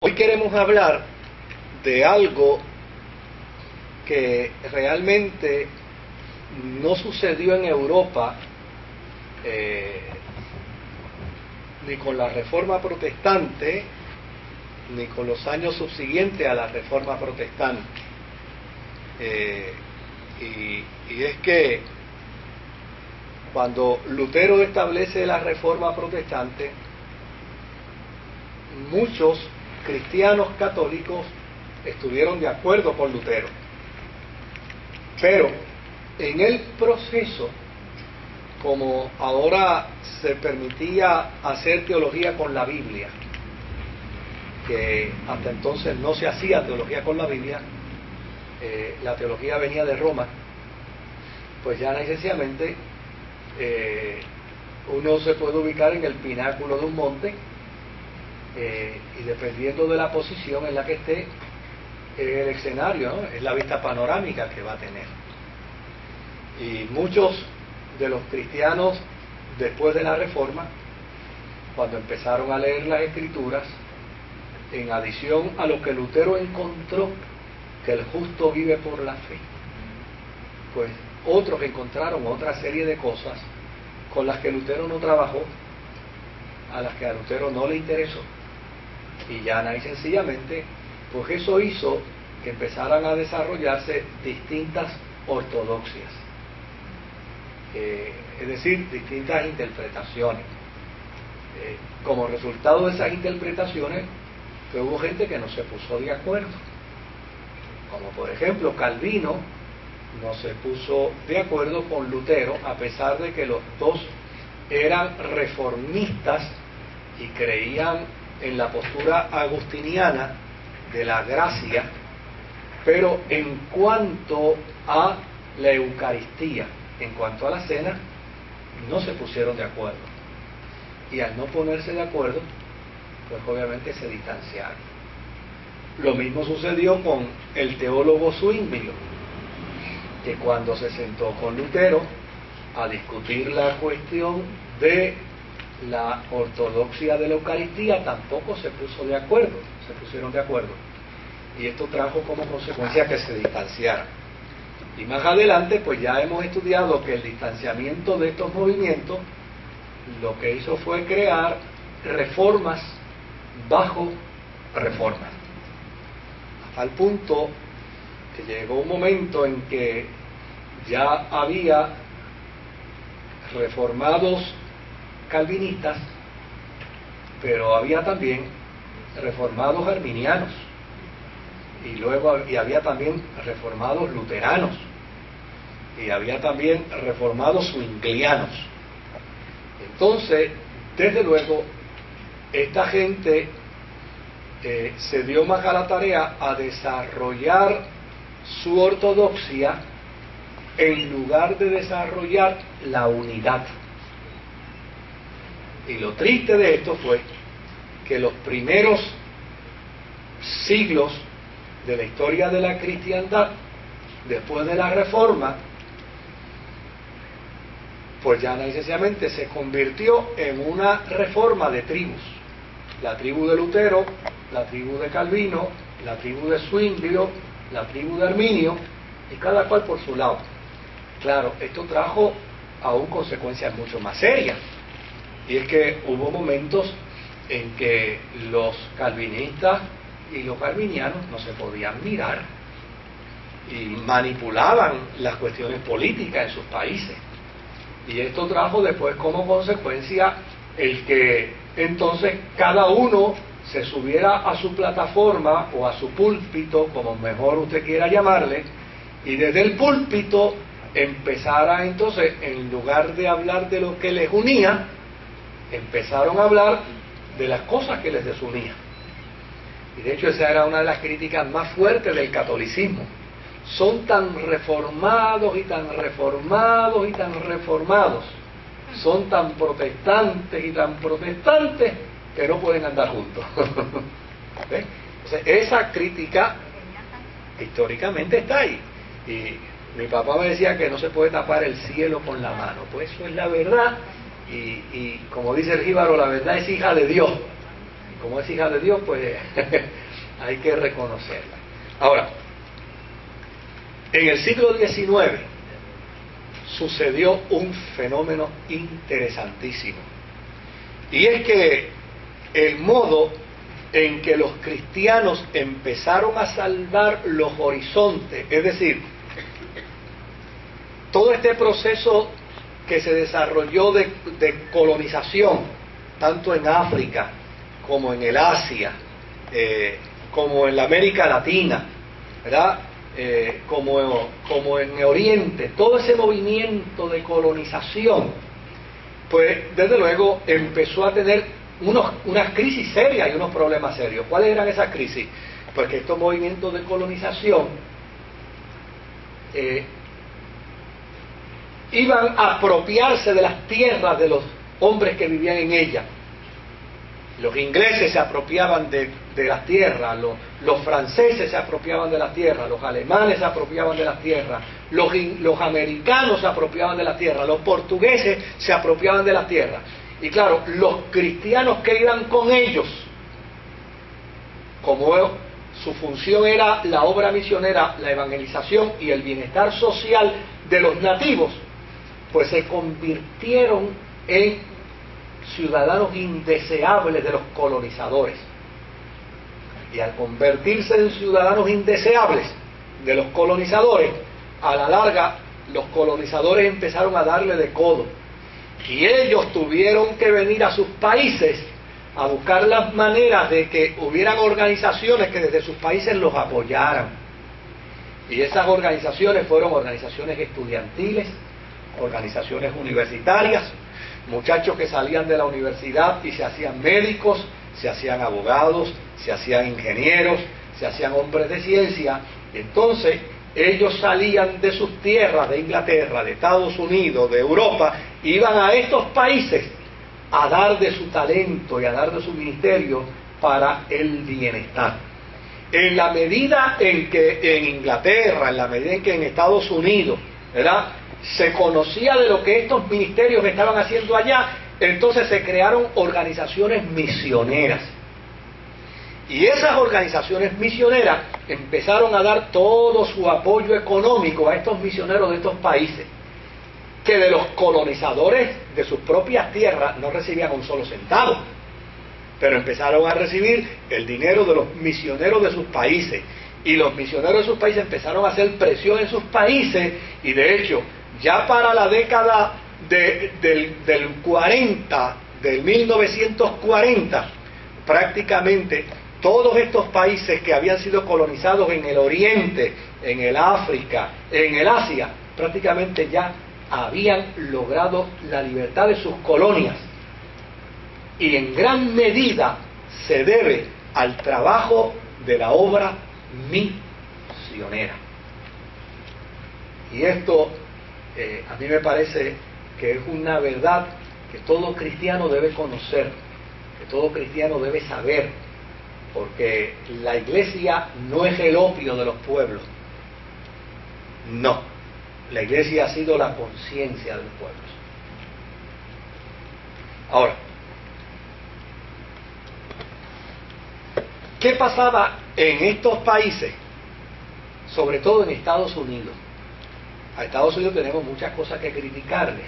Hoy queremos hablar de algo que realmente no sucedió en Europa ni con la Reforma Protestante ni con los años subsiguientes a la Reforma Protestante. Y es que cuando Lutero establece la Reforma Protestante, muchos cristianos católicos estuvieron de acuerdo con Lutero, pero en el proceso, como ahora se permitía hacer teología con la Biblia, que hasta entonces no se hacía teología con la Biblia, la teología venía de Roma, pues ya necesariamente uno se puede ubicar en el pináculo de un monte, y dependiendo de la posición en la que esté, el escenario, ¿no?, es la vista panorámica que va a tener. Y muchos de los cristianos después de la Reforma, cuando empezaron a leer las Escrituras, en adición a lo que Lutero encontró, que el justo vive por la fe, pues otros encontraron otra serie de cosas con las que Lutero no trabajó, a las que a Lutero no le interesó, y llana y sencillamente, pues eso hizo que empezaran a desarrollarse distintas ortodoxias, es decir, distintas interpretaciones. Como resultado de esas interpretaciones, que hubo gente que no se puso de acuerdo, como por ejemplo Calvino no se puso de acuerdo con Lutero, a pesar de que los dos eran reformistas y creían en la postura agustiniana de la gracia, pero en cuanto a la Eucaristía, en cuanto a la cena, no se pusieron de acuerdo. Y al no ponerse de acuerdo, pues obviamente se distanciaron. Lo mismo sucedió con el teólogo Zwinglio, que cuando se sentó con Lutero a discutir la cuestión de la ortodoxia de la Eucaristía, tampoco se puso de acuerdo, se pusieron de acuerdo. Y esto trajo como consecuencia que se distanciaran. Y más adelante, pues ya hemos estudiado que el distanciamiento de estos movimientos lo que hizo fue crear reformas bajo reformas. Hasta el punto que llegó un momento en que ya había reformados calvinistas, pero había también reformados arminianos, y luego había también reformados luteranos, y había también reformados zwinglianos. Entonces, desde luego, esta gente se dio más a la tarea a desarrollar su ortodoxia en lugar de desarrollar la unidad. Y lo triste de esto fue que los primeros siglos de la historia de la cristiandad, después de la Reforma, pues ya necesariamente se convirtió en una reforma de tribus. La tribu de Lutero, la tribu de Calvino, la tribu de Zwinglio, la tribu de Arminio, y cada cual por su lado. Claro, esto trajo aún consecuencias mucho más serias, y es que hubo momentos en que los calvinistas y los arminianos no se podían mirar, y manipulaban las cuestiones políticas en sus países. Y esto trajo después como consecuencia el que entonces cada uno se subiera a su plataforma o a su púlpito, como mejor usted quiera llamarle, y desde el púlpito empezara entonces, en lugar de hablar de lo que les unía, empezaron a hablar de las cosas que les desunían. Y de hecho esa era una de las críticas más fuertes del catolicismo. Son tan reformados y tan reformados y tan reformados, son tan protestantes y tan protestantes que no pueden andar juntos. ¿Ves? Entonces, esa crítica históricamente está ahí. Y mi papá me decía que no se puede tapar el cielo con la mano. Pues eso es la verdad. Y como dice el jíbaro, la verdad es hija de Dios. como es hija de Dios, pues hay que reconocerla. Ahora, en el siglo XIX sucedió un fenómeno interesantísimo, y es que el modo en que los cristianos empezaron a salvar los horizontes, es decir, todo este proceso que se desarrolló de colonización, tanto en África como en el Asia, como en la América Latina, ¿verdad? Como en Oriente, todo ese movimiento de colonización, pues desde luego empezó a tener unas crisis serias y unos problemas serios. ¿Cuáles eran esas crisis? Porque estos movimientos de colonización iban a apropiarse de las tierras de los hombres que vivían en ellas. Los ingleses se apropiaban de las tierras, los franceses se apropiaban de las tierras, los alemanes se apropiaban de las tierras, los americanos se apropiaban de las tierras, los portugueses se apropiaban de las tierras. Y claro, los cristianos que iban con ellos, como su función era la obra misionera, la evangelización y el bienestar social de los nativos, pues se convirtieron en ciudadanos indeseables de los colonizadores. Y al convertirse en ciudadanos indeseables de los colonizadores, a la larga los colonizadores empezaron a darle de codo, y ellos tuvieron que venir a sus países a buscar las maneras de que hubieran organizaciones que desde sus países los apoyaran. Y esas organizaciones fueron organizaciones estudiantiles, organizaciones universitarias, muchachos que salían de la universidad y se hacían médicos, se hacían abogados, se hacían ingenieros, se hacían hombres de ciencia. Entonces ellos salían de sus tierras, de Inglaterra, de Estados Unidos, de Europa, iban a estos países a dar de su talento y a dar de su ministerio para el bienestar. En la medida en que en Inglaterra, en la medida en que en Estados Unidos, ¿verdad?, se conocía de lo que estos ministerios estaban haciendo allá, entonces se crearon organizaciones misioneras. Y esas organizaciones misioneras empezaron a dar todo su apoyo económico a estos misioneros de estos países, que de los colonizadores de sus propias tierras no recibían un solo centavo, pero empezaron a recibir el dinero de los misioneros de sus países, y los misioneros de sus países empezaron a hacer presión en sus países, y de hecho, ya para la década del 40, del 1940, prácticamente todos estos países que habían sido colonizados en el Oriente, en el África, en el Asia, prácticamente ya habían logrado la libertad de sus colonias. Y en gran medida se debe al trabajo de la obra misionera. Y esto a mí me parece que es una verdad que todo cristiano debe conocer, que todo cristiano debe saber, porque la iglesia no es el opio de los pueblos. No, la iglesia ha sido la conciencia de los pueblos. Ahora, ¿qué pasaba en estos países? Sobre todo en Estados Unidos. A Estados Unidos tenemos muchas cosas que criticarles,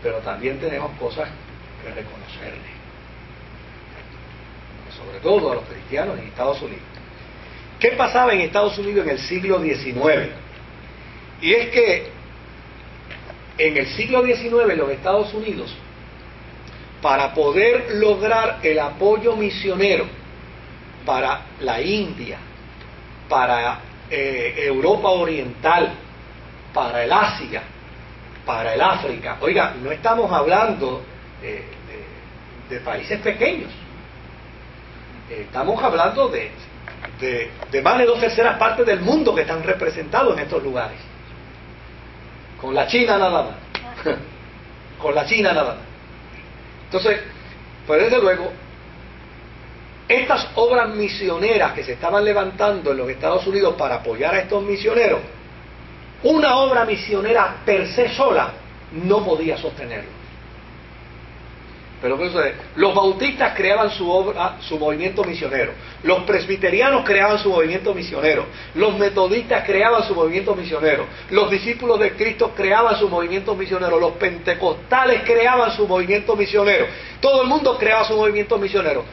pero también tenemos cosas que reconocerles. Sobre todo a los cristianos en Estados Unidos. ¿Qué pasaba en Estados Unidos en el siglo XIX? Y es que en el siglo XIX los Estados Unidos, para poder lograr el apoyo misionero para la India, para Europa Oriental, para el Asia, para el África, oiga, no estamos hablando de países pequeños, estamos hablando de más de 2/3 partes del mundo que están representados en estos lugares, con la China nada más, con la China nada más. Entonces, pues desde luego, estas obras misioneras que se estaban levantando en los Estados Unidos para apoyar a estos misioneros, una obra misionera per se sola no podía sostenerlo. Pero ¿qué sucede? Los bautistas creaban su movimiento misionero. Los presbiterianos creaban su movimiento misionero. Los metodistas creaban su movimiento misionero. Los discípulos de Cristo creaban su movimiento misionero. Los pentecostales creaban su movimiento misionero. Todo el mundo creaba su movimiento misionero.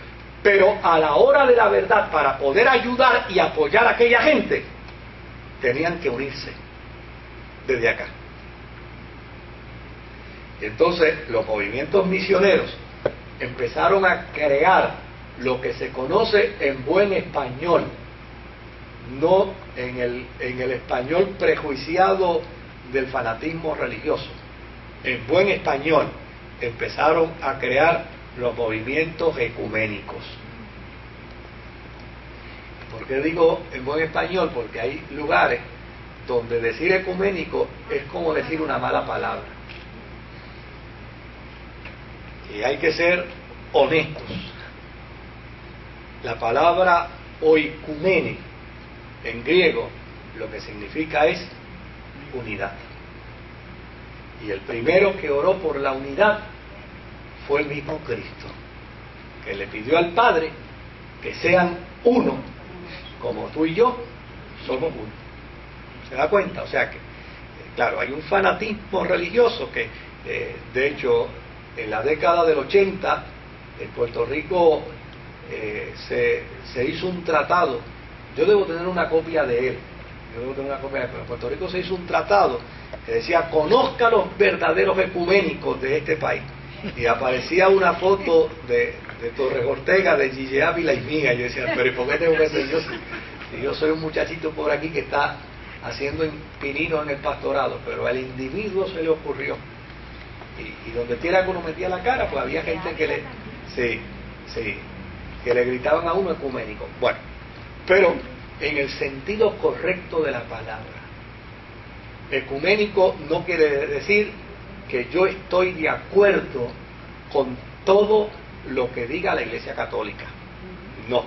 Pero a la hora de la verdad, para poder ayudar y apoyar a aquella gente, tenían que unirse desde acá. Entonces los movimientos misioneros empezaron a crear lo que se conoce en buen español, no en el español prejuiciado del fanatismo religioso. En buen español empezaron a crear los movimientos ecuménicos. ¿Por qué digo en buen español? Porque hay lugares donde decir ecuménico es como decir una mala palabra. Y hay que ser honestos. La palabra oikumene en griego lo que significa es unidad. Y el primero que oró por la unidad fue el mismo Cristo, que le pidió al Padre que sean uno, como tú y yo somos uno. ¿Se da cuenta? O sea que, claro, hay un fanatismo religioso que, de hecho, en la década del 80, en Puerto Rico se hizo un tratado. Yo debo tener una copia de él. Pero en Puerto Rico se hizo un tratado que decía: conozca los verdaderos ecuménicos de este país. Y aparecía una foto de Torres Ortega, de Gille Ávila y mía. Yo decía, pero ¿y por qué tengo que ser yo? Si yo soy un muchachito por aquí que está haciendo pininos en el pastorado, pero al individuo se le ocurrió. Y donde quiera que uno metía la cara, pues había gente que que le gritaban a uno ecuménico. Bueno, pero en el sentido correcto de la palabra. Ecuménico no quiere decir que yo estoy de acuerdo con todo lo que diga la Iglesia Católica. No.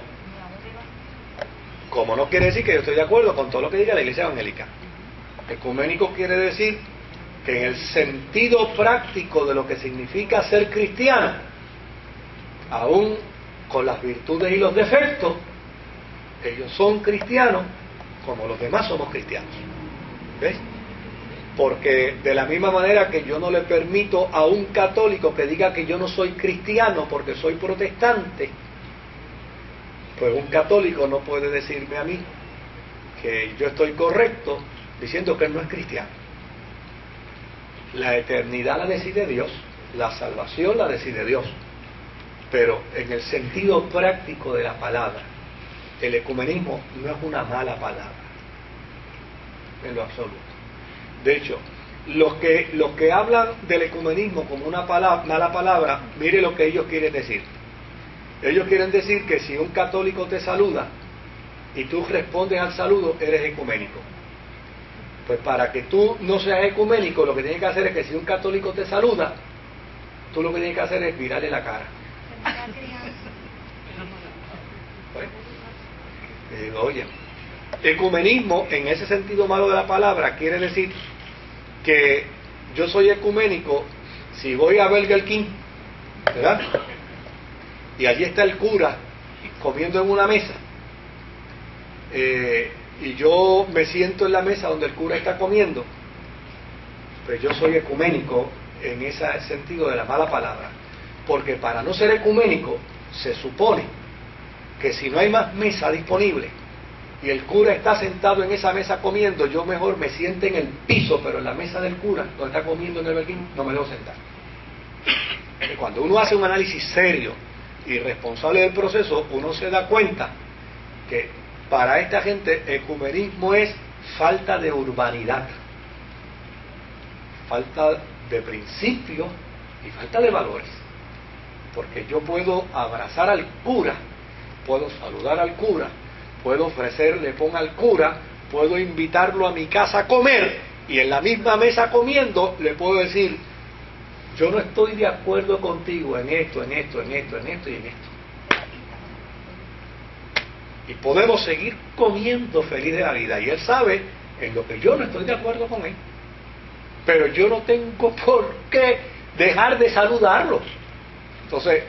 Como no quiere decir que yo estoy de acuerdo con todo lo que diga la Iglesia Evangélica. Ecuménico quiere decir que en el sentido práctico de lo que significa ser cristiano, aún con las virtudes y los defectos, ellos son cristianos como los demás somos cristianos. ¿Ves? Porque de la misma manera que yo no le permito a un católico que diga que yo no soy cristiano porque soy protestante, pues un católico no puede decirme a mí que yo estoy correcto diciendo que él no es cristiano. La eternidad la decide Dios, la salvación la decide Dios, pero en el sentido práctico de la palabra, el ecumenismo no es una mala palabra, en lo absoluto. De hecho, los que hablan del ecumenismo como una mala palabra, mire lo que ellos quieren decir. Ellos quieren decir que si un católico te saluda y tú respondes al saludo, eres ecuménico. Pues para que tú no seas ecuménico, lo que tienes que hacer es que si un católico te saluda, tú lo que tienes que hacer es virarle la cara. Y digo, oye, ecumenismo en ese sentido malo de la palabra quiere decir que yo soy ecuménico si voy a Burger King, ¿verdad? Y allí está el cura comiendo en una mesa, y yo me siento en la mesa donde el cura está comiendo, pues yo soy ecuménico en ese sentido de la mala palabra, porque para no ser ecuménico se supone que si no hay más mesa disponible y el cura está sentado en esa mesa comiendo, yo mejor me siente en el piso, pero en la mesa del cura, donde está comiendo en el Burger King, no me debo sentar. Cuando uno hace un análisis serio y responsable del proceso, uno se da cuenta que para esta gente ecumenismo es falta de urbanidad, falta de principios y falta de valores. Porque yo puedo abrazar al cura, puedo saludar al cura, puedo ofrecerle pan al cura, puedo invitarlo a mi casa a comer, y en la misma mesa comiendo le puedo decir: yo no estoy de acuerdo contigo en esto, en esto, en esto, en esto y en esto. Y podemos seguir comiendo feliz de la vida, y él sabe en lo que yo no estoy de acuerdo con él, pero yo no tengo por qué dejar de saludarlos. Entonces,